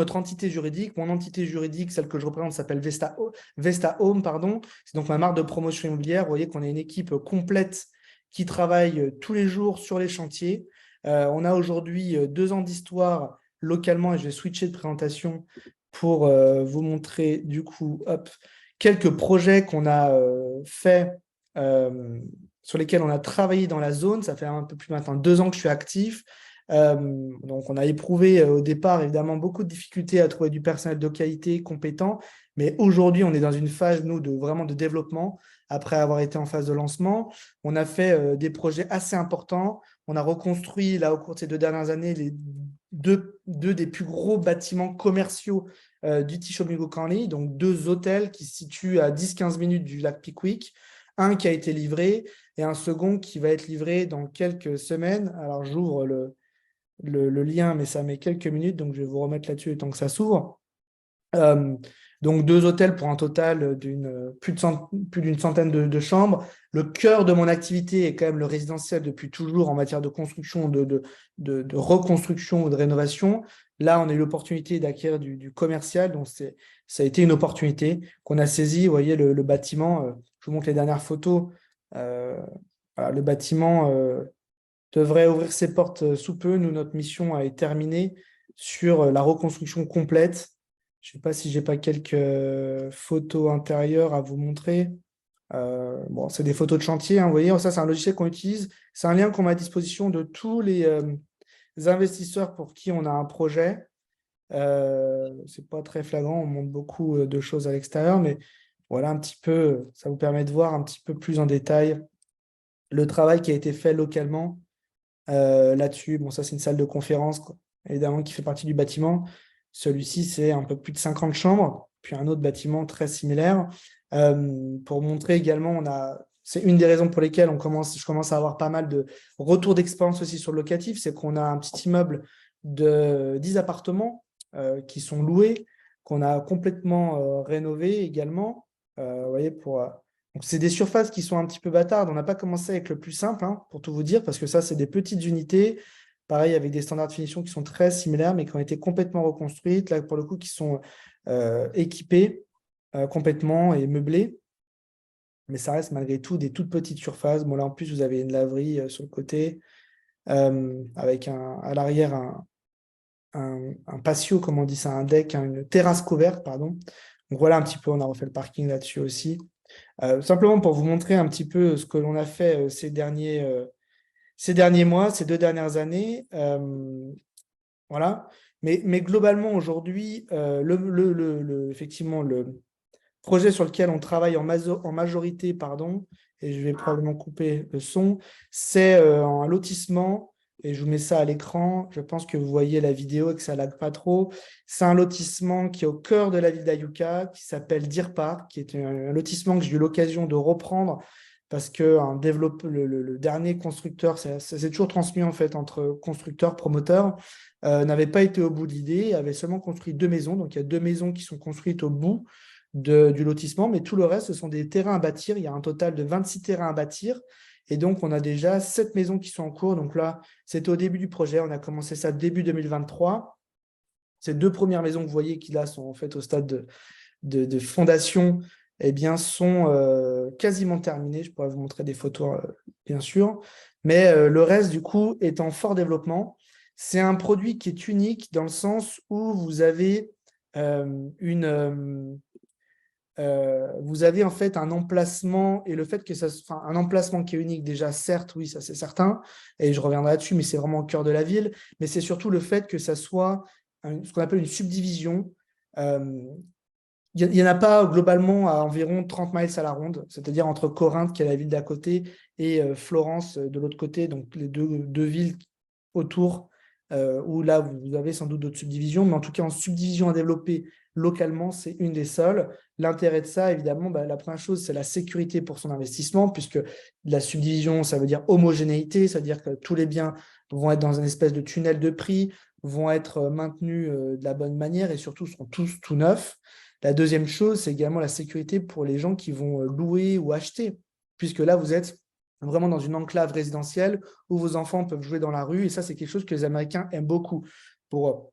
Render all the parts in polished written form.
notre entité juridique. Mon entité juridique, celle que je représente, s'appelle Vesta Home, pardon. C'est donc ma marque de promotion immobilière. Vous voyez qu'on a une équipe complète qui travaille tous les jours sur les chantiers. On a aujourd'hui 2 ans d'histoire localement et je vais switcher de présentation pour vous montrer du coup quelques projets qu'on a fait, sur lesquels on a travaillé dans la zone. Ça fait un peu plus maintenant 2 ans que je suis actif. Donc, on a éprouvé au départ, évidemment, beaucoup de difficultés à trouver du personnel de qualité, compétent. Mais aujourd'hui, on est dans une phase, nous, vraiment de développement. Après avoir été en phase de lancement, on a fait des projets assez importants. On a reconstruit, là, au cours de ces 2 dernières années, les deux des plus gros bâtiments commerciaux du Tishomingo-Canli, donc 2 hôtels qui se situent à 10-15 minutes du lac Pickwick. Un qui a été livré et un second qui va être livré dans quelques semaines. Alors, j'ouvre le lien, mais ça met quelques minutes, donc je vais vous remettre là-dessus tant que ça s'ouvre. Donc 2 hôtels pour un total plus d'une centaine de chambres. Le cœur de mon activité est quand même le résidentiel depuis toujours en matière de construction, de reconstruction ou de rénovation. Là, on a eu l'opportunité d'acquérir du commercial, donc ça a été une opportunité qu'on a saisie. Vous voyez le bâtiment, je vous montre les dernières photos. Voilà, le bâtiment devrait ouvrir ses portes sous peu. Nous, notre mission est terminée sur la reconstruction complète. Je ne sais pas si j'ai pas quelques photos intérieures à vous montrer. Bon, c'est des photos de chantier, hein, vous voyez, ça, c'est un logiciel qu'on utilise. C'est un lien qu'on met à disposition de tous les investisseurs pour qui on a un projet. C'est pas très flagrant, on montre beaucoup de choses à l'extérieur, mais voilà un petit peu, ça vous permet de voir un petit peu plus en détail le travail qui a été fait localement là-dessus. Bon, ça, c'est une salle de conférence, quoi, évidemment, qui fait partie du bâtiment. Celui-ci, c'est un peu plus de 50 chambres, puis un autre bâtiment très similaire. Pour montrer également, c'est une des raisons pour lesquelles je commence à avoir pas mal de retours d'expérience aussi sur le locatif, c'est qu'on a un petit immeuble de 10 appartements qui sont loués, qu'on a complètement rénové également. Vous voyez, donc, c'est des surfaces qui sont un petit peu bâtardes. On n'a pas commencé avec le plus simple, hein, pour tout vous dire, parce que ça, c'est des petites unités, pareil, avec des standards de finition qui sont très similaires, mais qui ont été complètement reconstruites, là, pour le coup, qui sont équipées complètement et meublées. Mais ça reste malgré tout des toutes petites surfaces. Bon, là, en plus, vous avez une laverie sur le côté, avec à l'arrière un patio, comme on dit ça, un deck, hein, une terrasse couverte, pardon. Donc voilà un petit peu, on a refait le parking là-dessus aussi. Simplement pour vous montrer un petit peu ce que l'on a fait ces derniers mois, ces 2 dernières années. Voilà. Mais globalement, aujourd'hui, effectivement, le projet sur lequel on travaille en majorité, pardon, et je vais probablement couper le son, c'est un lotissement, et je vous mets ça à l'écran. Je pense que vous voyez la vidéo et que ça lag pas trop. C'est un lotissement qui est au cœur de la ville d'Ayuka, qui s'appelle Deer Park, qui est un lotissement que j'ai eu l'occasion de reprendre parce que le dernier constructeur, ça s'est toujours transmis en fait entre constructeurs, promoteurs, n'avait pas été au bout de l'idée, avait seulement construit 2 maisons. Donc il y a 2 maisons qui sont construites au bout du lotissement, mais tout le reste, ce sont des terrains à bâtir. Il y a un total de 26 terrains à bâtir. Et donc, on a déjà 7 maisons qui sont en cours. Donc là, c'était au début du projet. On a commencé ça début 2023. Ces 2 premières maisons que vous voyez qui là sont en fait au stade de fondation, eh bien, sont quasiment terminées. Je pourrais vous montrer des photos, bien sûr. Mais le reste, du coup, est en fort développement. C'est un produit qui est unique dans le sens où vous avez vous avez en fait un emplacement et le fait que un emplacement qui est unique déjà, certes, oui, ça c'est certain, et je reviendrai là-dessus, mais c'est vraiment au cœur de la ville, mais c'est surtout le fait que ça soit ce qu'on appelle une subdivision. Il n'y en a pas globalement à environ 30 miles à la ronde, c'est-à-dire entre Corinthe, qui est la ville d'à côté, et Florence de l'autre côté, donc les deux villes autour, où là, vous avez sans doute d'autres subdivisions, mais en tout cas, en subdivision à développer localement, c'est une des seules. L'intérêt de ça, évidemment, la première chose, c'est la sécurité pour son investissement, puisque la subdivision, ça veut dire homogénéité, c'est-à-dire que tous les biens vont être dans une espèce de tunnel de prix, vont être maintenus de la bonne manière et surtout seront tous tout neufs. La deuxième chose, c'est également la sécurité pour les gens qui vont louer ou acheter, puisque là, vous êtes vraiment dans une enclave résidentielle où vos enfants peuvent jouer dans la rue. Et ça, c'est quelque chose que les Américains aiment beaucoup. Pour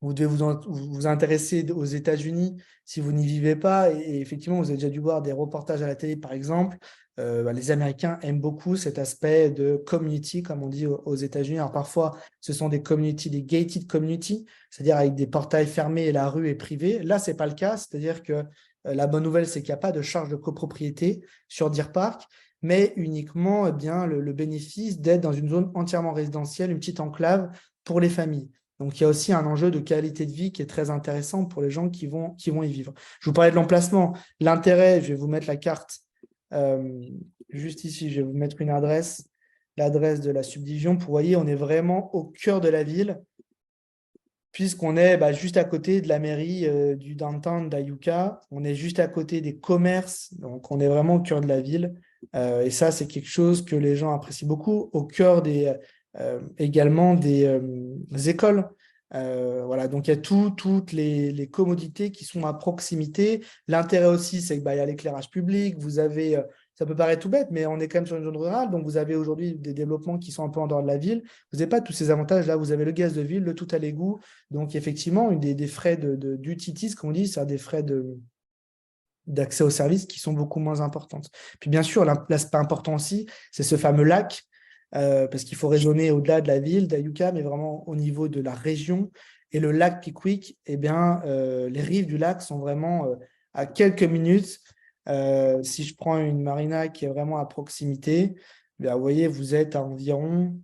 Vous devez vous intéresser aux États-Unis si vous n'y vivez pas. Et effectivement, vous avez déjà dû voir des reportages à la télé, par exemple. Les Américains aiment beaucoup cet aspect de community, comme on dit aux États-Unis. Alors parfois, ce sont des community, des gated community, c'est-à-dire avec des portails fermés et la rue est privée. Là, ce n'est pas le cas. C'est-à-dire que la bonne nouvelle, c'est qu'il n'y a pas de charge de copropriété sur Deer Park, mais uniquement bien, le bénéfice d'être dans une zone entièrement résidentielle, une petite enclave pour les familles. Donc, il y a aussi un enjeu de qualité de vie qui est très intéressant pour les gens qui vont y vivre. Je vous parlais de l'emplacement. L'intérêt, je vais vous mettre la carte juste ici. Je vais vous mettre une adresse, l'adresse de la subdivision. Pour voyez, on est vraiment au cœur de la ville, puisqu'on est juste à côté de la mairie du downtown d'Ayuka. On est juste à côté des commerces. Donc, on est vraiment au cœur de la ville. Et ça, c'est quelque chose que les gens apprécient beaucoup. Au cœur également des écoles. Voilà, donc il y a toutes les commodités qui sont à proximité. L'intérêt aussi, c'est qu'il y a l'éclairage public. Vous avez, ça peut paraître tout bête, mais on est quand même sur une zone rurale. Donc vous avez aujourd'hui des développements qui sont un peu en dehors de la ville. Vous n'avez pas tous ces avantages-là. Vous avez le gaz de ville, le tout à l'égout. Donc effectivement, une des frais d'utilities, comme on dit, c'est des frais d'accès aux services qui sont beaucoup moins importantes. Puis bien sûr, l'aspect important aussi, c'est ce fameux lac, parce qu'il faut raisonner au-delà de la ville d'Ayuka, mais vraiment au niveau de la région. Et le lac Pickwick, eh bien, les rives du lac sont vraiment à quelques minutes. Si je prends une marina qui est vraiment à proximité, bien, vous voyez, vous êtes à environ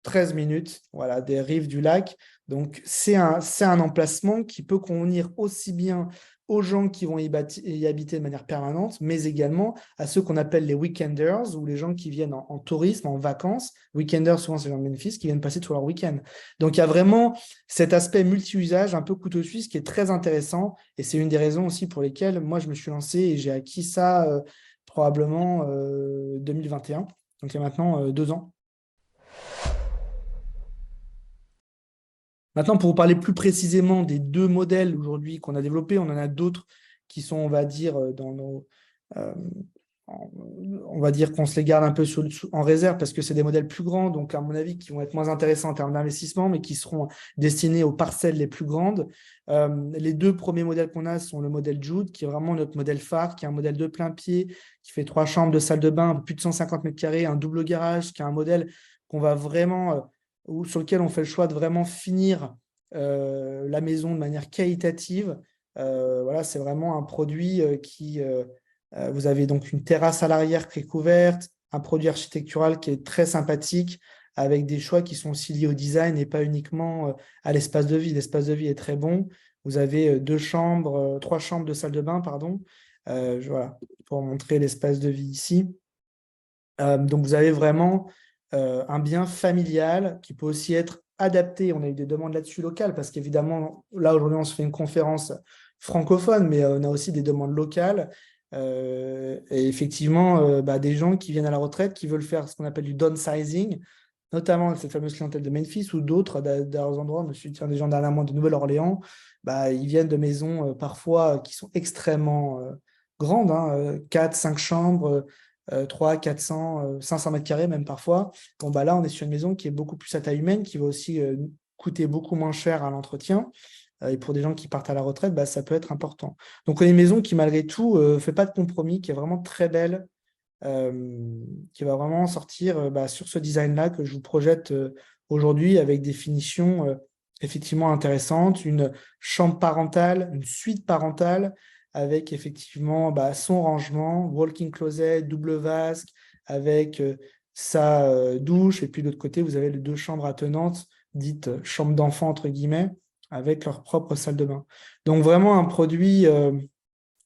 13 minutes, voilà, des rives du lac. Donc, c'est un emplacement qui peut convenir aussi bien aux gens qui vont y habiter de manière permanente, mais également à ceux qu'on appelle les weekenders, ou les gens qui viennent en tourisme, en vacances. Weekenders, souvent, c'est les gens de Memphis qui viennent passer tout leur week-end. Donc, il y a vraiment cet aspect multi-usage, un peu couteau suisse, qui est très intéressant. Et c'est une des raisons aussi pour lesquelles moi, je me suis lancé et j'ai acquis ça probablement 2021. Donc, il y a maintenant 2 ans. Maintenant, pour vous parler plus précisément des 2 modèles aujourd'hui qu'on a développés, on en a d'autres qui sont, on va dire, euh, on va dire qu'on se les garde un peu en réserve parce que c'est des modèles plus grands, donc à mon avis, qui vont être moins intéressants en termes d'investissement, mais qui seront destinés aux parcelles les plus grandes. Les 2 premiers modèles qu'on a sont le modèle Jude, qui est vraiment notre modèle phare, qui est un modèle de plein pied, qui fait 3 chambres, 2 salles de bain, plus de 150 mètres carrés, un double garage, qui est un modèle qu'on va vraiment sur lequel on fait le choix de vraiment finir la maison de manière qualitative. Voilà, c'est vraiment un produit qui vous avez donc une terrasse à l'arrière qui est couverte, un produit architectural qui est très sympathique, avec des choix qui sont aussi liés au design et pas uniquement à l'espace de vie. L'espace de vie est très bon. Vous avez 3 chambres, 2 salles de bain, pardon. Voilà, pour montrer l'espace de vie ici. Donc, vous avez vraiment un bien familial qui peut aussi être adapté. On a eu des demandes là-dessus locales parce qu'évidemment, là, aujourd'hui, on se fait une conférence francophone, mais on a aussi des demandes locales. Et effectivement, des gens qui viennent à la retraite, qui veulent faire ce qu'on appelle du downsizing, notamment cette fameuse clientèle de Memphis ou d'autres endroits. Je me suis dit, tiens, des gens dernièrement de Nouvelle-Orléans, ils viennent de maisons parfois qui sont extrêmement grandes, 4, 5 chambres, 3, 400, 500 mètres carrés même parfois. Bon, là, on est sur une maison qui est beaucoup plus à taille humaine, qui va aussi coûter beaucoup moins cher à l'entretien. Et pour des gens qui partent à la retraite, ça peut être important. Donc, on a une maison qui, malgré tout, ne fait pas de compromis, qui est vraiment très belle, qui va vraiment sortir sur ce design-là que je vous projette aujourd'hui avec des finitions effectivement intéressantes, une chambre parentale, une suite parentale avec effectivement son rangement, walk-in closet, double vasque, avec sa douche, et puis de l'autre côté, vous avez les 2 chambres attenantes, dites chambres d'enfants entre guillemets, avec leur propre salle de bain. Donc vraiment un produit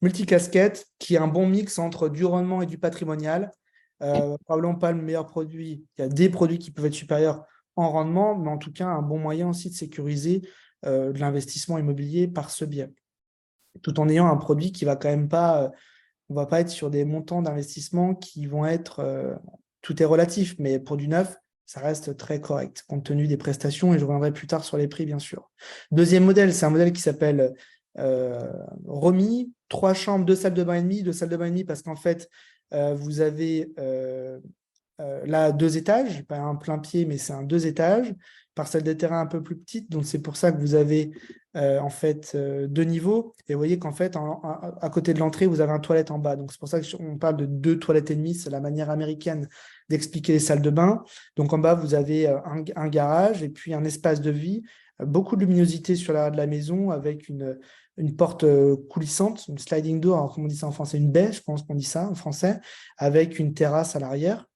multicasquette qui est un bon mix entre du rendement et du patrimonial. Probablement pas le meilleur produit. Il y a des produits qui peuvent être supérieurs en rendement, mais en tout cas, un bon moyen aussi de sécuriser de l'investissement immobilier par ce biais. Tout en ayant un produit qui va quand même pas, on va pas être sur des montants d'investissement qui vont être, tout est relatif, mais pour du neuf, ça reste très correct, compte tenu des prestations, et je reviendrai plus tard sur les prix, bien sûr. Deuxième modèle, c'est un modèle qui s'appelle Romy, 3 chambres, 2 salles de bain et demi, 2 salles de bain et demi, parce qu'en fait, vous avez là 2 étages, pas un plein pied, mais c'est un 2 étages, parcelle de terrain un peu plus petite. Donc, c'est pour ça que vous avez en fait 2 niveaux. Et vous voyez qu'en fait, à côté de l'entrée, vous avez un toilette en bas. Donc, c'est pour ça qu'on parle de 2 toilettes et demie. C'est la manière américaine d'expliquer les salles de bain. Donc, en bas, vous avez un garage et puis un espace de vie. Beaucoup de luminosité sur l'arrière de la maison avec une porte coulissante, une sliding door, alors, comme on dit ça en français, une baie, je pense qu'on dit ça en français, avec une terrasse à l'arrière.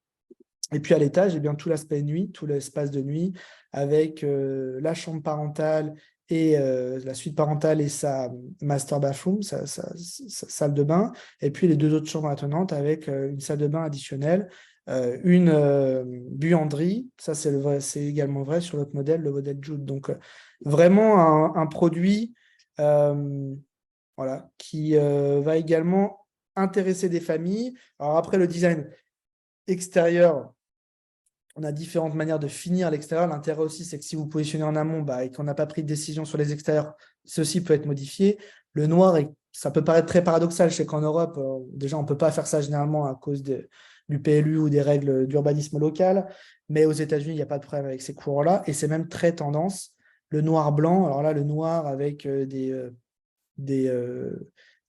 Et puis à l'étage, eh bien, tout l'aspect nuit, tout l'espace de nuit, avec la chambre parentale et la suite parentale et sa master bathroom, sa salle de bain, et puis les 2 autres chambres attenantes avec une salle de bain additionnelle, une buanderie, ça c'est également vrai sur l'autre modèle, le modèle Jude. Donc vraiment un produit voilà, qui va également intéresser des familles. Alors après le design extérieur, on a différentes manières de finir l'extérieur. L'intérêt aussi, c'est que si vous positionnez en amont et qu'on n'a pas pris de décision sur les extérieurs, ceci peut être modifié. Le noir, ça peut paraître très paradoxal. Je sais qu'en Europe, déjà, on ne peut pas faire ça généralement à cause du PLU ou des règles d'urbanisme local. Mais aux États-Unis, il n'y a pas de problème avec ces couleurs-là. Et c'est même très tendance. Le noir-blanc, alors là, le noir avec des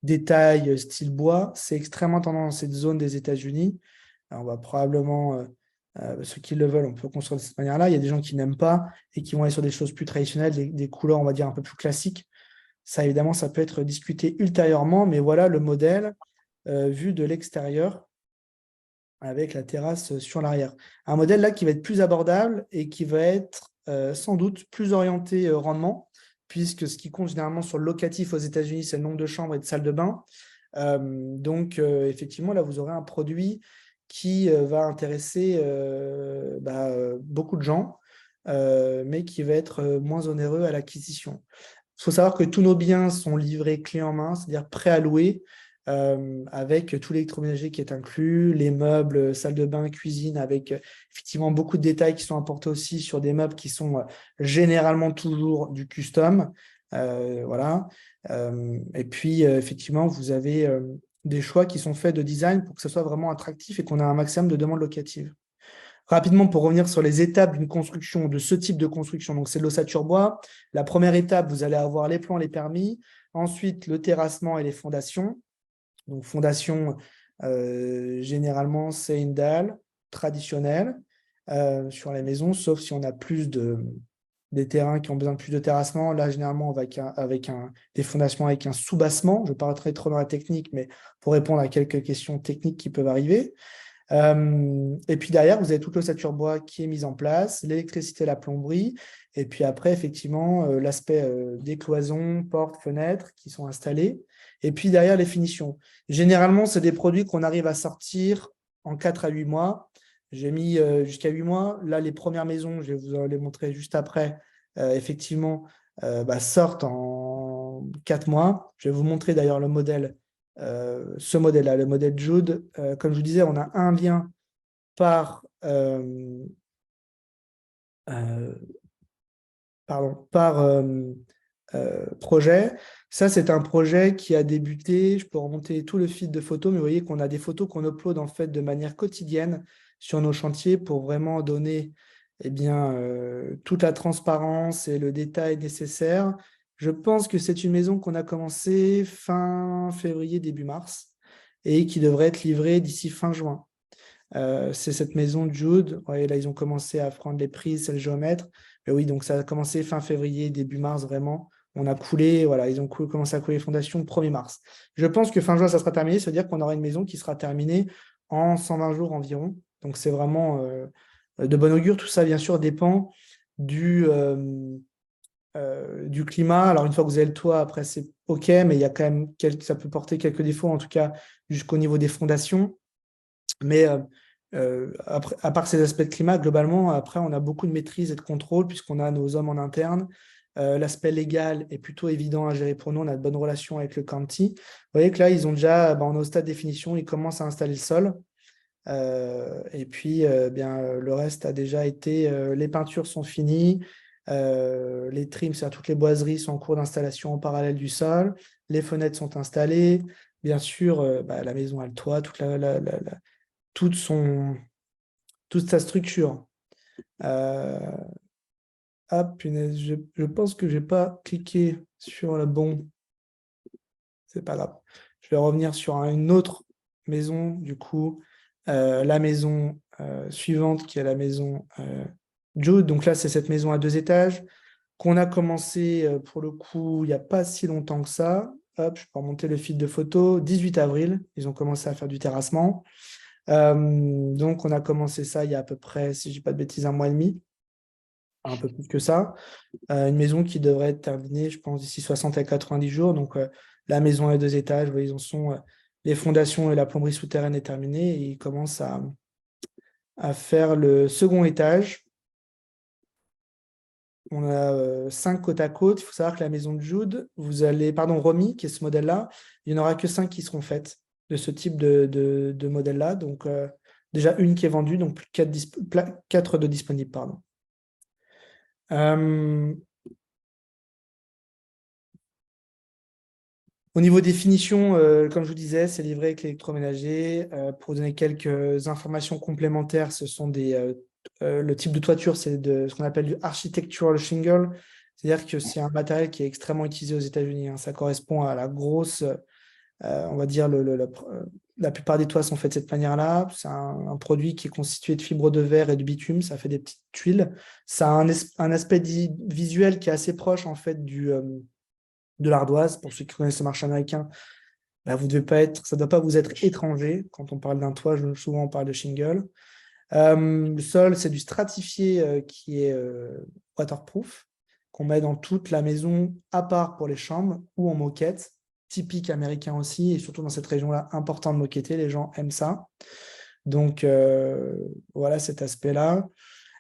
détails style bois, c'est extrêmement tendance dans cette zone des États-Unis. On va probablement, ceux qui le veulent, on peut construire de cette manière-là. Il y a des gens qui n'aiment pas et qui vont aller sur des choses plus traditionnelles, des couleurs, on va dire, un peu plus classiques. Ça, évidemment, ça peut être discuté ultérieurement, mais voilà le modèle vu de l'extérieur avec la terrasse sur l'arrière. Un modèle là qui va être plus abordable et qui va être sans doute plus orienté rendement, puisque ce qui compte généralement sur le locatif aux États-Unis, c'est le nombre de chambres et de salles de bain. Donc, effectivement, là, vous aurez un produit qui va intéresser beaucoup de gens, mais qui va être moins onéreux à l'acquisition. Il faut savoir que tous nos biens sont livrés clé en main, c'est-à-dire prêts à louer, avec tout l'électroménager qui est inclus, les meubles, salle de bain, cuisine, avec effectivement beaucoup de détails qui sont apportés aussi sur des meubles qui sont généralement toujours du custom. Voilà. Et puis, effectivement, vous avez des choix qui sont faits de design pour que ce soit vraiment attractif et qu'on ait un maximum de demandes locatives. Rapidement, pour revenir sur les étapes d'une construction, de ce type de construction, donc c'est de l'ossature bois. La première étape, vous allez avoir les plans, les permis. Ensuite, le terrassement et les fondations. Donc, fondation, généralement, c'est une dalle traditionnelle sur les maisons, sauf si on a des terrains qui ont besoin de plus de terrassement. Là, généralement, avec des fondations avec un soubassement. Je ne vais pas rentrer trop dans la technique, mais pour répondre à quelques questions techniques qui peuvent arriver. Et puis derrière, vous avez toute l'ossature bois qui est mise en place, l'électricité, la plomberie, et puis après, effectivement, l'aspect des cloisons, portes, fenêtres qui sont installées, et puis derrière, les finitions. Généralement, c'est des produits qu'on arrive à sortir en 4 à 8 mois. J'ai mis jusqu'à 8 mois. Là, les premières maisons, je vais vous les montrer juste après, effectivement, sortent en 4 mois. Je vais vous montrer d'ailleurs le modèle. Ce modèle-là, le modèle Jude, comme je vous disais, on a un lien par, projet. Ça, c'est un projet qui a débuté. Je peux remonter tout le feed de photos, mais vous voyez qu'on a des photos qu'on upload en fait de manière quotidienne sur nos chantiers pour vraiment donner toute la transparence et le détail nécessaire. Je pense que c'est une maison qu'on a commencé fin février, début mars, et qui devrait être livrée d'ici fin juin. C'est cette maison de Jude. Ouais, là, ils ont commencé à prendre les prises, c'est le géomètre. Mais oui, donc ça a commencé fin février, début mars, vraiment. On a coulé, voilà, ils ont commencé à couler les fondations le 1er mars. Je pense que fin juin, ça sera terminé. Ça veut dire qu'on aura une maison qui sera terminée en 120 jours environ. Donc, c'est vraiment de bon augure. Tout ça, bien sûr, dépend du climat. Alors, une fois que vous avez le toit, après, c'est OK, mais il y a quand même ça peut porter quelques défauts, en tout cas, jusqu'au niveau des fondations. Mais après, à part ces aspects de climat, globalement, après, on a beaucoup de maîtrise et de contrôle puisqu'on a nos hommes en interne. L'aspect légal est plutôt évident à gérer pour nous. On a de bonnes relations avec le county. Vous voyez que là, ils ont déjà, on est au stade de définition, ils commencent à installer le sol. Et puis, le reste a déjà été, les peintures sont finies, les trims, c'est-à-dire toutes les boiseries sont en cours d'installation en parallèle du sol, les fenêtres sont installées. Bien sûr, la maison a le toit, toute sa structure. Ah, punaise, je pense que je n'ai pas cliqué sur le bon. C'est pas grave. Je vais revenir sur une autre maison, du coup, la maison suivante qui est la maison Jude. Donc là, c'est cette maison à 2 étages qu'on a commencé pour le coup il n'y a pas si longtemps que ça. Hop, je peux remonter le fil de photo. 18 avril, ils ont commencé à faire du terrassement. Donc, on a commencé ça il y a à peu près, si je ne dis pas de bêtises, 1 mois et demi, un peu plus que ça. Une maison qui devrait être terminée, je pense, d'ici 60 à 90 jours. Donc, la maison à 2 étages, vous voyez, ils en sont, les fondations et la plomberie souterraine est terminée et ils commencent à faire le second étage. On a 5 côte à côte. Il faut savoir que la maison de Jude, pardon, Romy, qui est ce modèle-là, il n'y en aura que 5 qui seront faites de ce type de modèle-là. Donc, déjà une qui est vendue, donc plus de 4 de disponibles, pardon. Au niveau des finitions, comme je vous disais, c'est livré avec l'électroménager. Pour donner quelques informations complémentaires, le type de toiture, c'est ce qu'on appelle du architectural shingle. C'est-à-dire que c'est un matériel qui est extrêmement utilisé aux États-Unis, hein. Ça correspond à la grosse, on va dire, la plupart des toits sont faits de cette manière-là. C'est un produit qui est constitué de fibres de verre et de bitume. Ça fait des petites tuiles. Ça a un aspect visuel qui est assez proche en fait de l'ardoise. Pour ceux qui connaissent le marché américain, bah, ça ne doit pas vous être étranger. Quand on parle d'un toit, souvent on parle de shingle. Le sol, c'est du stratifié qui est waterproof, qu'on met dans toute la maison, à part pour les chambres ou en moquette, typique américain aussi, et surtout dans cette région-là, important de moqueter, les gens aiment ça. Donc voilà cet aspect-là.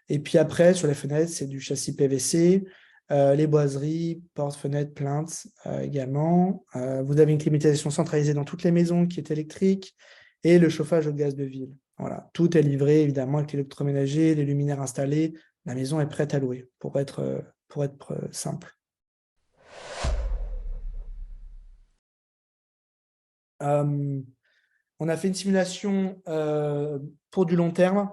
Et puis après, sur les fenêtres, c'est du châssis PVC, les boiseries, portes, fenêtres, plaintes également. Vous avez une climatisation centralisée dans toutes les maisons qui est électrique et le chauffage au gaz de ville. Voilà, tout est livré évidemment avec l'électroménager, les luminaires installés. La maison est prête à louer pour être simple. On a fait une simulation pour du long terme.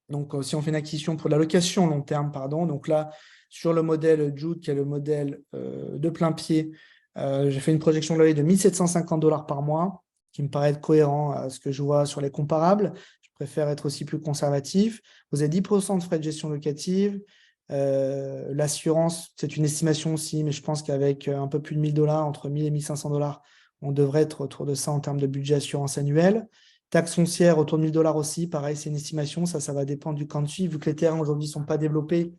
Donc, si on fait une acquisition pour la location long terme, pardon, donc là, sur le modèle Jude, qui est le modèle de plein pied, j'ai fait une projection de loyer de 1 750 $ par mois, qui me paraît être cohérent à ce que je vois sur les comparables. Je préfère être aussi plus conservatif. Vous avez 10% de frais de gestion locative. L'assurance, c'est une estimation aussi, mais je pense qu'avec un peu plus de 1 000 $, entre 1 000 et 1 500 $, on devrait être autour de ça en termes de budget assurance annuelle. Taxe foncière autour de 1 000 $ aussi, pareil, c'est une estimation, ça va dépendre du country. Vu que les terrains aujourd'hui ne sont pas développés,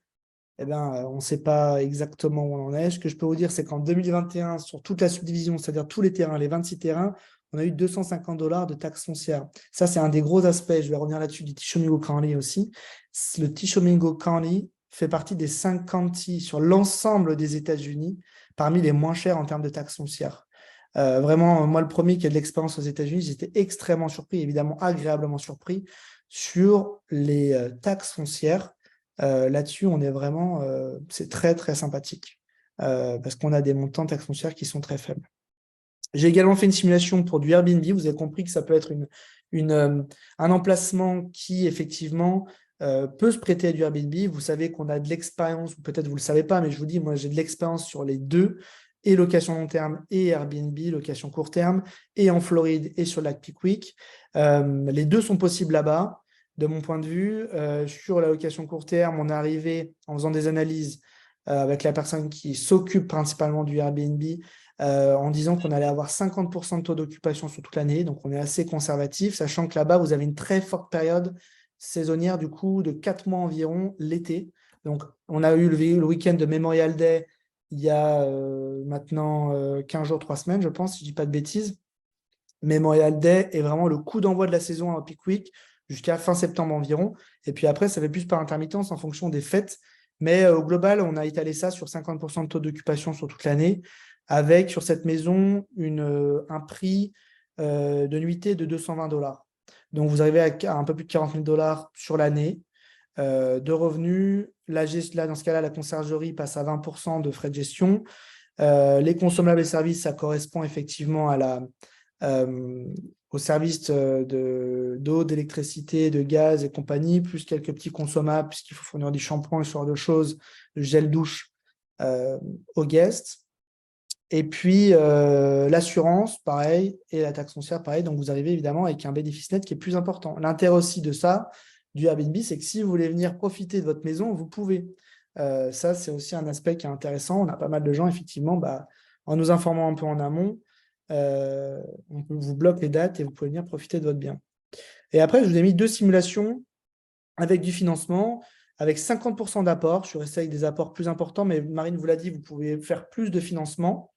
eh ben, on ne sait pas exactement où on en est. Ce que je peux vous dire, c'est qu'en 2021, sur toute la subdivision, c'est-à-dire tous les terrains, les 26 terrains, on a eu 250 $ de taxes foncières. Ça, c'est un des gros aspects. Je vais revenir là-dessus du Tishomingo County aussi. Le Tishomingo County fait partie des 5 counties sur l'ensemble des États-Unis, parmi les moins chers en termes de taxes foncières. Vraiment, moi, le premier qui a de l'expérience aux États-Unis, j'étais extrêmement surpris, évidemment agréablement surpris, sur les taxes foncières. Là-dessus, on est vraiment, c'est très, très sympathique parce qu'on a des montants de taxes foncières qui sont très faibles. J'ai également fait une simulation pour du Airbnb. Vous avez compris que ça peut être un emplacement qui, effectivement, peut se prêter à du Airbnb. Vous savez qu'on a de l'expérience, ou peut-être vous ne le savez pas, mais je vous dis, moi, j'ai de l'expérience sur les deux, et location long terme et Airbnb, location court terme, et en Floride et sur le lac Pickwick. Les deux sont possibles là-bas. De mon point de vue, sur la location court terme, on est arrivé en faisant des analyses avec la personne qui s'occupe principalement du Airbnb, en disant qu'on allait avoir 50% de taux d'occupation sur toute l'année. Donc, on est assez conservatif, sachant que là-bas, vous avez une très forte période saisonnière, du coup, de 4 mois environ, l'été. Donc, on a eu le week-end de Memorial Day il y a maintenant 15 jours, 3 semaines, je pense, si je ne dis pas de bêtises. Memorial Day est vraiment le coup d'envoi de la saison à Pickwick jusqu'à fin septembre environ. Et puis après, ça fait plus par intermittence en fonction des fêtes. Mais au global, on a étalé ça sur 50% de taux d'occupation sur toute l'année, avec sur cette maison un prix de nuitée de 220 $. Donc, vous arrivez à un peu plus de 40 000 $ sur l'année de revenus. Là, dans ce cas-là, la conciergerie passe à 20% de frais de gestion. Les consommables et services, ça correspond effectivement au service d'eau, d'électricité, de gaz et compagnie, plus quelques petits consommables, puisqu'il faut fournir du shampoing, ce genre de choses, le gel douche aux guests. Et puis, l'assurance, pareil, et la taxe foncière, pareil. Donc, vous arrivez évidemment avec un bénéfice net qui est plus important. L'intérêt aussi de ça, du Airbnb, c'est que si vous voulez venir profiter de votre maison, vous pouvez. Ça, c'est aussi un aspect qui est intéressant. On a pas mal de gens, effectivement, en nous informant un peu en amont, on vous bloque les dates et vous pouvez venir profiter de votre bien. Et après, je vous ai mis 2 simulations avec du financement, avec 50% d'apport. Je suis resté avec des apports plus importants, mais Marine vous l'a dit, vous pouvez faire plus de financement.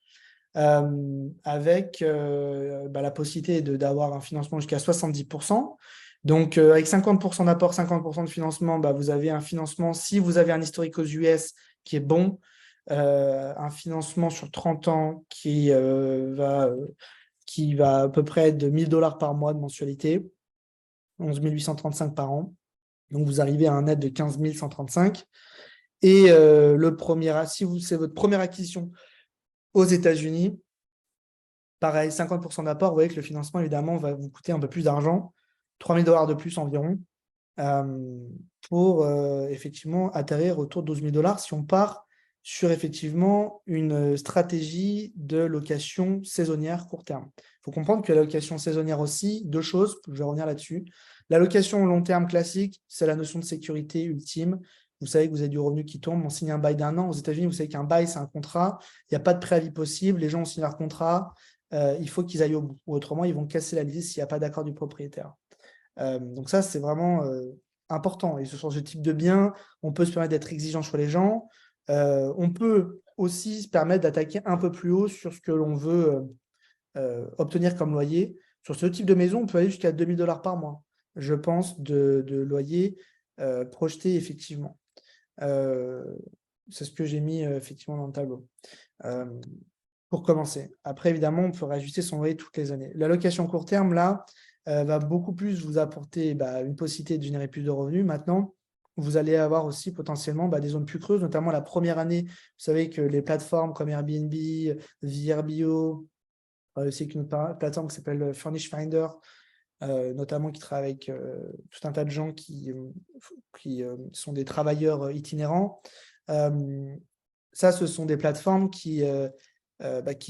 Avec la possibilité d'avoir un financement jusqu'à 70%. Donc, avec 50% d'apport, 50% de financement, vous avez un financement, si vous avez un historique aux US qui est bon, un financement sur 30 ans qui va à peu près de 1 000 $ par mois de mensualité, 11 835 par an. Donc, vous arrivez à un net de 15 135. Et si c'est votre première acquisition aux États-Unis, pareil, 50% d'apport, vous voyez que le financement, évidemment, va vous coûter un peu plus d'argent, 3 000 $ de plus environ, pour effectivement atterrir autour de 12 000 $ si on part sur effectivement une stratégie de location saisonnière court terme. Il faut comprendre que la location saisonnière aussi, 2 choses, je vais revenir là-dessus. La location long terme classique, c'est la notion de sécurité ultime. Vous savez que vous avez du revenu qui tombe, on signe un bail d'1 an. Aux États-Unis, vous savez qu'un bail, c'est un contrat, il n'y a pas de préavis possible, les gens ont signé leur contrat, il faut qu'ils aillent au bout. Autrement, ils vont casser la liste s'il n'y a pas d'accord du propriétaire. Donc ça, c'est vraiment important. Et sur ce type de bien, on peut se permettre d'être exigeant sur les gens. On peut aussi se permettre d'attaquer un peu plus haut sur ce que l'on veut obtenir comme loyer. Sur ce type de maison, on peut aller jusqu'à 2 000 $ par mois, je pense, de loyer projeté effectivement. C'est ce que j'ai mis effectivement dans le tableau. Pour commencer. Après, évidemment, on peut réajuster son loyer toutes les années. La location court terme, là, va beaucoup plus vous apporter une possibilité de générer plus de revenus. Maintenant, vous allez avoir aussi potentiellement des zones plus creuses, notamment la première année. Vous savez que les plateformes comme Airbnb, VRBO, c'est une plateforme qui s'appelle Furnish Finder, notamment qui travaille avec tout un tas de gens qui sont des travailleurs itinérants. Ça, ce sont des plateformes qui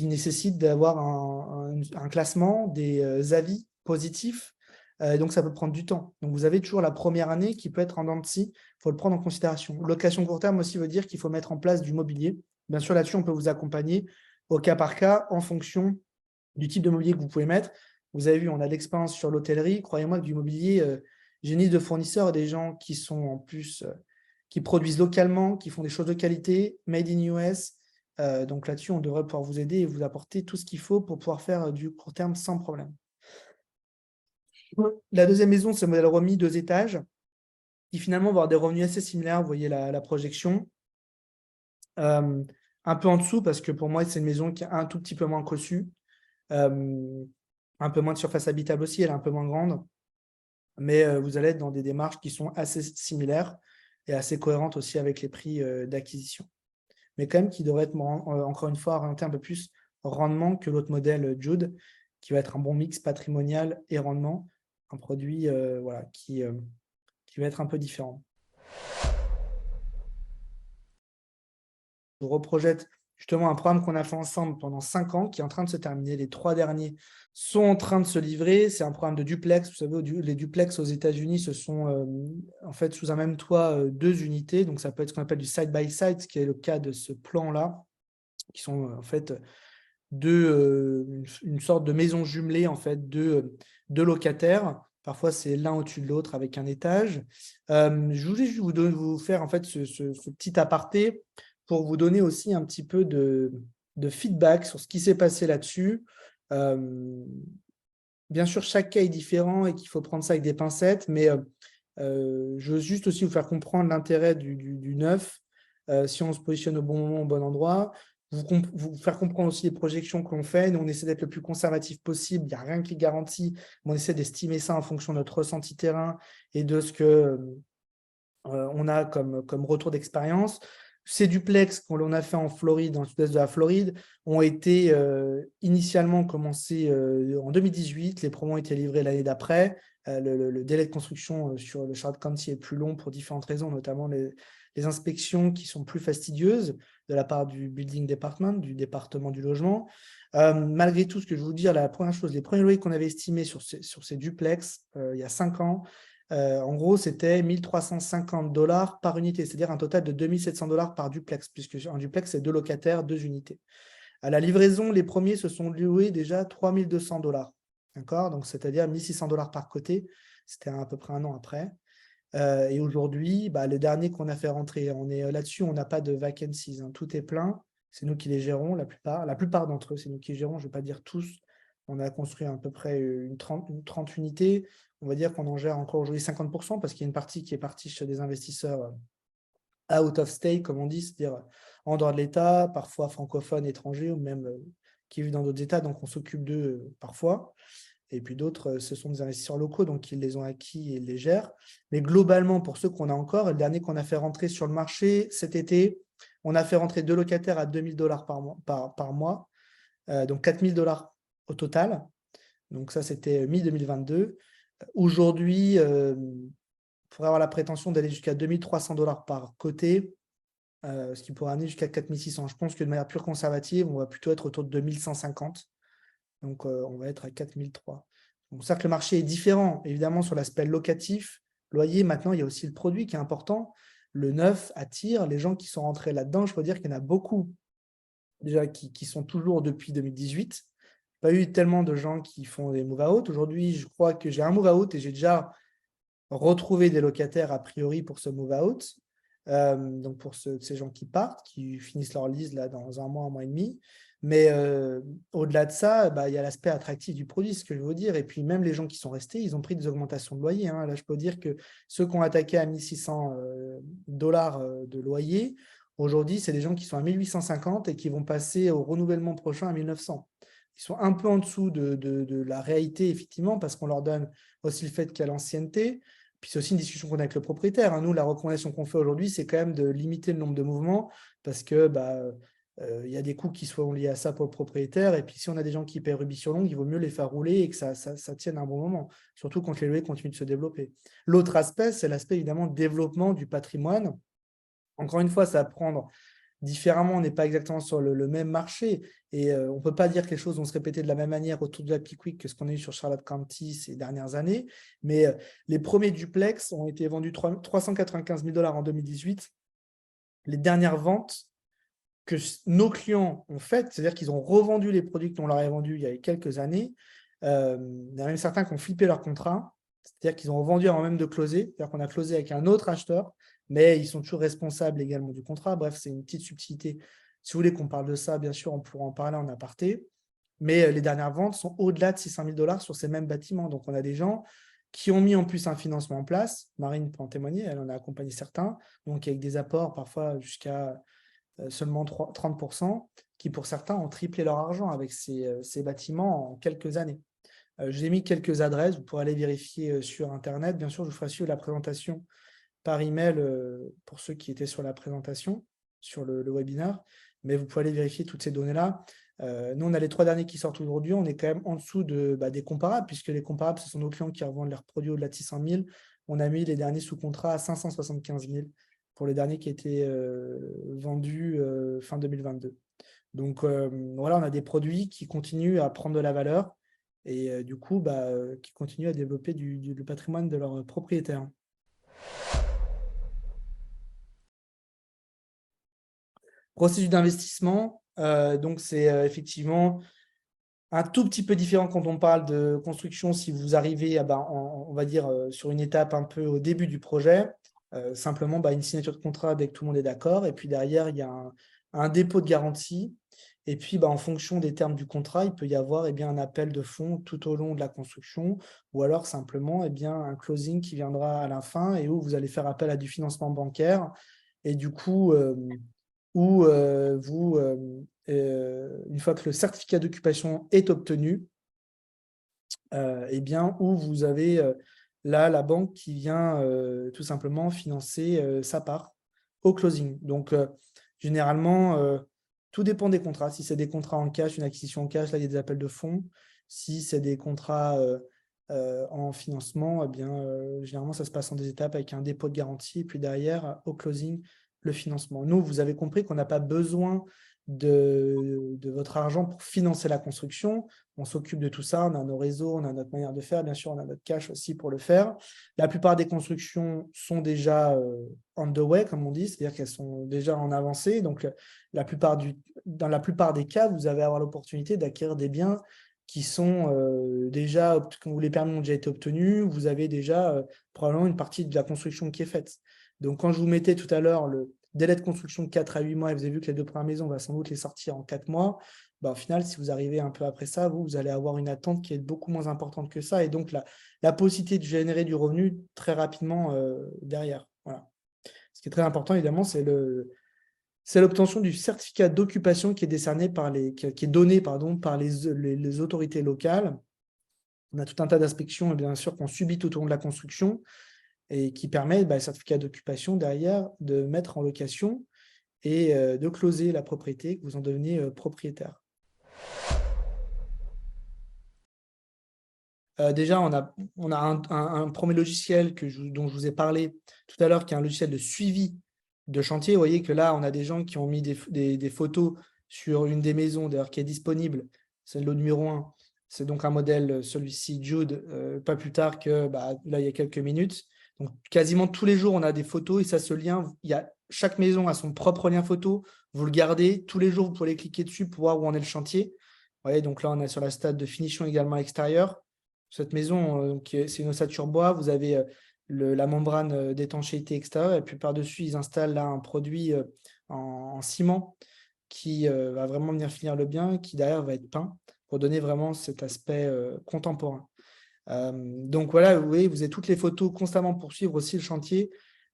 nécessitent d'avoir un classement, des avis positifs. Donc, ça peut prendre du temps. Donc, vous avez toujours la première année qui peut être en dents de scie. Il faut le prendre en considération. Location court terme aussi veut dire qu'il faut mettre en place du mobilier. Bien sûr, là-dessus, on peut vous accompagner au cas par cas en fonction du type de mobilier que vous pouvez mettre. Vous avez vu, on a de l'expérience sur l'hôtellerie. Croyez-moi que du mobilier, j'ai une liste de fournisseurs, des gens qui sont en plus, qui produisent localement, qui font des choses de qualité, made in US. Donc là-dessus, on devrait pouvoir vous aider et vous apporter tout ce qu'il faut pour pouvoir faire du court terme sans problème. La deuxième maison, c'est le modèle remis 2 étages, qui finalement va avoir des revenus assez similaires. Vous voyez la projection. Un peu en dessous, parce que pour moi, c'est une maison qui est un tout petit peu moins cossue. Un peu moins de surface habitable aussi, elle est un peu moins grande. Mais vous allez être dans des démarches qui sont assez similaires et assez cohérentes aussi avec les prix d'acquisition. Mais quand même qui devrait être, encore une fois, orienté un peu plus rendement que l'autre modèle Jude, qui va être un bon mix patrimonial et rendement, un produit qui va être un peu différent. Je vous reprojette justement un programme qu'on a fait ensemble pendant 5 ans, qui est en train de se terminer. Les 3 derniers sont en train de se livrer. C'est un programme de duplex. Vous savez, les duplex aux États-Unis, ce sont en fait sous un même toit 2 unités. Donc, ça peut être ce qu'on appelle du side-by-side, ce qui est le cas de ce plan-là, qui sont en fait une sorte de maison jumelée en fait, de locataires. Parfois, c'est l'un au-dessus de l'autre avec un étage. Je voulais juste vous faire en fait ce petit aparté pour vous donner aussi un petit peu de feedback sur ce qui s'est passé là-dessus. Bien sûr, chaque cas est différent et qu'il faut prendre ça avec des pincettes, mais je veux juste aussi vous faire comprendre l'intérêt du neuf, si on se positionne au bon moment, au bon endroit. Vous faire comprendre aussi les projections qu'on fait. Nous, on essaie d'être le plus conservatif possible. Il n'y a rien qui est garanti, mais on essaie d'estimer ça en fonction de notre ressenti terrain et de ce que on a comme retour d'expérience. Ces duplex qu'on a fait en Floride, dans le sud-est de la Floride, ont été initialement commencés en 2018. Les promos ont été livrés l'année d'après. Le délai de construction sur le Charlotte County est plus long pour différentes raisons, notamment les inspections qui sont plus fastidieuses de la part du building department, du département du logement. Malgré tout, ce que je veux vous dire, la première chose, les premiers loyers qu'on avait estimés sur ces duplex il y a 5 ans, en gros, c'était 1 350 $ par unité, c'est-à-dire un total de 2 700 $ par duplex, puisque un duplex, c'est 2 locataires, 2 unités. À la livraison, les premiers se sont loués déjà 3 200 $. D'accord? Donc, c'est-à-dire 1 600 $ par côté. C'était à peu près un an après. Et aujourd'hui, le dernier qu'on a fait rentrer, on est là-dessus, on n'a pas de vacancies, hein. Tout est plein. C'est nous qui les gérons, la plupart d'entre eux, c'est nous qui les gérons. Je ne vais pas dire tous. On a construit à peu près une 30 unités. On va dire qu'on en gère encore aujourd'hui 50% parce qu'il y a une partie qui est partie chez des investisseurs out of state, comme on dit, c'est-à-dire en dehors de l'État, parfois francophones, étrangers, ou même qui vivent dans d'autres États, donc on s'occupe d'eux parfois. Et puis d'autres, ce sont des investisseurs locaux, donc ils les ont acquis et ils les gèrent. Mais globalement, pour ceux qu'on a encore, le dernier qu'on a fait rentrer sur le marché cet été, on a fait rentrer 2 locataires à 2 000 $ par mois, donc 4 000 $ au total. Donc ça, c'était mi-2022. Aujourd'hui, on pourrait avoir la prétention d'aller jusqu'à 2 300 $ par côté, ce qui pourrait amener jusqu'à 4 600. Je pense que de manière pure conservative, on va plutôt être autour de 2 150. Donc, on va être à 4 300. Donc, ça que le marché est différent, évidemment, sur l'aspect locatif. Loyer, maintenant, il y a aussi le produit qui est important. Le neuf attire les gens qui sont rentrés là-dedans. Je peux dire qu'il y en a beaucoup déjà qui sont toujours depuis 2018. Pas eu tellement de gens qui font des move-out. Aujourd'hui, je crois que j'ai un move-out et j'ai déjà retrouvé des locataires a priori pour ce move-out. Donc, pour ces gens qui partent, qui finissent leur lease là, dans un mois et demi. Mais au-delà de ça, il y a l'aspect attractif du produit, ce que je veux dire. Et puis, même les gens qui sont restés, ils ont pris des augmentations de loyer, hein. Là, je peux dire que ceux qui ont attaqué à 1 600 $ de loyer, aujourd'hui, c'est des gens qui sont à 1 850 et qui vont passer au renouvellement prochain à 1 900. Ils sont un peu en dessous de la réalité, effectivement, parce qu'on leur donne aussi le fait qu'il y a l'ancienneté. Puis c'est aussi une discussion qu'on a avec le propriétaire, hein. Nous, la recommandation qu'on fait aujourd'hui, c'est quand même de limiter le nombre de mouvements parce que il y a des coûts qui sont liés à ça pour le propriétaire. Et puis si on a des gens qui paient rubis sur l'ongle, il vaut mieux les faire rouler et que ça tienne un bon moment, surtout quand les loyers continuent de se développer. L'autre aspect, c'est l'aspect évidemment développement du patrimoine. Encore une fois, ça va prendre différemment, on n'est pas exactement sur le même marché et on ne peut pas dire que les choses vont se répéter de la même manière autour de la Pickwick que ce qu'on a eu sur Charlotte County ces dernières années. Mais les premiers duplex ont été vendus 395 000 $ en 2018. Les dernières ventes que nos clients ont faites, c'est-à-dire qu'ils ont revendu les produits qu'on leur avait vendus il y a quelques années. Il y en a même certains qui ont flippé leur contrat, c'est-à-dire qu'ils ont revendu avant même de closer, c'est-à-dire qu'on a closé avec un autre acheteur, mais ils sont toujours responsables également du contrat. Bref, c'est une petite subtilité. Si vous voulez qu'on parle de ça, bien sûr, on pourra en parler en aparté. Mais les dernières ventes sont au-delà de 600 000 $ sur ces mêmes bâtiments. Donc, on a des gens qui ont mis en plus un financement en place. Marine peut en témoigner, elle en a accompagné certains, donc avec des apports parfois jusqu'à seulement 30%, qui pour certains ont triplé leur argent avec ces bâtiments en quelques années. Je vous ai mis quelques adresses, vous pourrez aller vérifier sur Internet. Bien sûr, je vous ferai suivre la présentation par email pour ceux qui étaient sur la présentation, sur le webinaire, mais vous pouvez aller vérifier toutes ces données-là. Nous, on a les 3 derniers qui sortent aujourd'hui, on est quand même en dessous des comparables, puisque les comparables, ce sont nos clients qui revendent leurs produits au-delà de 600 000. On a mis les derniers sous contrat à 575 000 pour les derniers qui étaient vendus fin 2022. Donc voilà, on a des produits qui continuent à prendre de la valeur et du coup, qui continuent à développer le patrimoine de leurs propriétaires. Processus d'investissement, donc c'est effectivement un tout petit peu différent quand on parle de construction si vous arrivez on va dire sur une étape un peu au début du projet. Simplement une signature de contrat dès que tout le monde est d'accord. Et puis derrière, il y a un dépôt de garantie. Et puis, en fonction des termes du contrat, il peut y avoir un appel de fonds tout au long de la construction ou alors simplement un closing qui viendra à la fin et où vous allez faire appel à du financement bancaire. Et du coup, une fois que le certificat d'occupation est obtenu, où vous avez là la banque qui vient tout simplement financer sa part au closing. Donc, généralement, tout dépend des contrats. Si c'est des contrats en cash, une acquisition en cash, là, il y a des appels de fonds. Si c'est des contrats en financement, eh bien, généralement, ça se passe en des étapes avec un dépôt de garantie, et puis derrière, au closing, le financement. Nous, vous avez compris qu'on n'a pas besoin de votre argent pour financer la construction. On s'occupe de tout ça, on a nos réseaux, on a notre manière de faire, bien sûr, on a notre cash aussi pour le faire. La plupart des constructions sont déjà on the way, comme on dit, c'est-à-dire qu'elles sont déjà en avancée. Donc, dans la plupart des cas, vous allez avoir l'opportunité d'acquérir des biens qui sont déjà, quand les permis ont déjà été obtenus, vous avez déjà probablement une partie de la construction qui est faite. Donc, quand je vous mettais tout à l'heure le délai de construction de 4 à 8 mois, et vous avez vu que les 2 premières maisons, on va sans doute les sortir en 4 mois, bah, au final, si vous arrivez un peu après ça, vous allez avoir une attente qui est beaucoup moins importante que ça. Et donc, la possibilité de générer du revenu très rapidement derrière. Voilà. Ce qui est très important, évidemment, c'est l'obtention du certificat d'occupation qui est décerné qui est donné par les autorités locales. On a tout un tas d'inspections, bien sûr, qu'on subit tout au long de la construction et qui permettent, le certificat d'occupation derrière de mettre en location et de closer la propriété, que vous en deveniez propriétaire. Déjà, on a un premier logiciel dont je vous ai parlé tout à l'heure, qui est un logiciel de suivi de chantier. Vous voyez que là, on a des gens qui ont mis des photos sur une des maisons, d'ailleurs, qui est disponible. C'est le lot numéro 1. C'est donc un modèle, celui-ci, Jude, pas plus tard que là, il y a quelques minutes. Donc, quasiment tous les jours, on a des photos et ça se lien. Chaque maison a son propre lien photo. Vous le gardez. Tous les jours, vous pouvez cliquer dessus pour voir où en est le chantier. Vous voyez, donc là, on est sur la stade de finition également extérieure. Cette maison, c'est une ossature bois. Vous avez la membrane d'étanchéité extérieure et puis par-dessus, ils installent là un produit en ciment qui va vraiment venir finir le bien, qui derrière va être peint pour donner vraiment cet aspect contemporain. Donc voilà, vous voyez, vous avez toutes les photos constamment pour suivre aussi le chantier.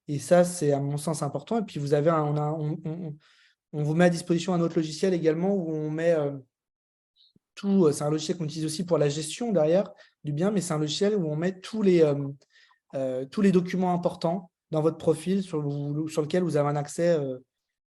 Et ça, c'est à mon sens important. Et puis vous avez on vous met à disposition un autre logiciel également où on met c'est un logiciel qu'on utilise aussi pour la gestion derrière du bien, mais c'est un logiciel où on met tous les documents importants dans votre profil sur lequel vous avez un accès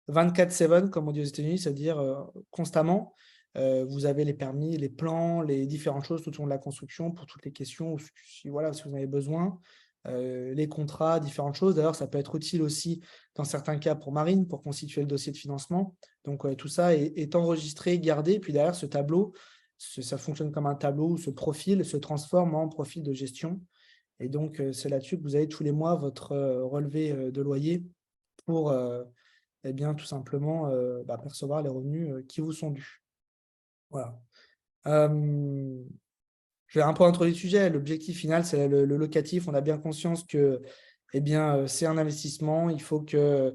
24/7, comme on dit aux États-Unis, c'est-à-dire constamment. Vous avez les permis, les plans, les différentes choses tout au long de la construction pour toutes les questions, si vous en avez besoin, les contrats, différentes choses. D'ailleurs, ça peut être utile aussi dans certains cas pour Marine, pour constituer le dossier de financement. Donc, tout ça est enregistré, gardé. Puis derrière, ce tableau, ça fonctionne comme un tableau où ce profil se transforme en profil de gestion. Et donc, c'est là-dessus que vous avez tous les mois votre relevé de loyer pour eh bien, tout simplement percevoir les revenus qui vous sont dus. Voilà. Je vais un peu introduire le sujet. L'objectif final, c'est le locatif. On a bien conscience que c'est un investissement. Il faut que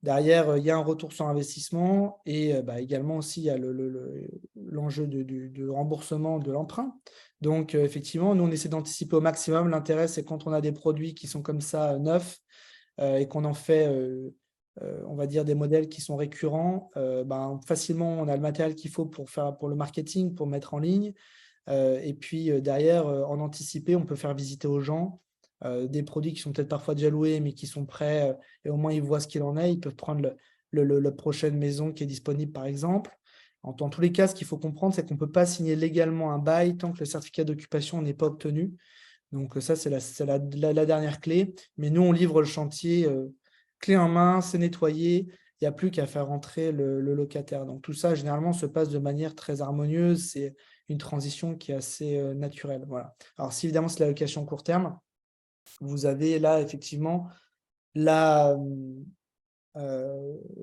derrière, il y a un retour sur investissement et également aussi, il y a l'enjeu de remboursement de l'emprunt. Donc, effectivement, nous, on essaie d'anticiper au maximum. L'intérêt, c'est quand on a des produits qui sont comme ça neufs et qu'on en fait on va dire des modèles qui sont récurrents, facilement, on a le matériel qu'il faut pour le marketing, pour mettre en ligne. Et puis derrière, en anticiper, on peut faire visiter aux gens des produits qui sont peut-être parfois déjà loués, mais qui sont prêts, et au moins ils voient ce qu'il en est. Ils peuvent prendre la prochaine maison qui est disponible, par exemple. Dans tous les cas, ce qu'il faut comprendre, c'est qu'on ne peut pas signer légalement un bail tant que le certificat d'occupation n'est pas obtenu. Donc ça, c'est la dernière clé. Mais nous, on livre le chantier clé en main, c'est nettoyé. Il n'y a plus qu'à faire rentrer le locataire. Donc tout ça, généralement, se passe de manière très harmonieuse. C'est une transition qui est assez naturelle. Voilà. Alors si évidemment, c'est la location court terme, vous avez là, effectivement,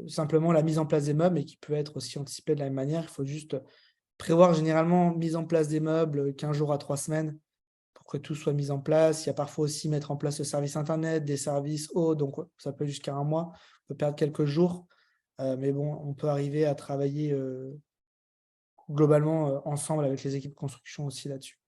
simplement la mise en place des meubles et qui peut être aussi anticipée de la même manière. Il faut juste prévoir généralement mise en place des meubles 15 jours à 3 semaines pour que tout soit mis en place. Il y a parfois aussi mettre en place le service Internet, des services eau, donc ça peut jusqu'à un mois. On peut perdre quelques jours, mais bon, on peut arriver à travailler globalement ensemble avec les équipes de construction aussi là-dessus.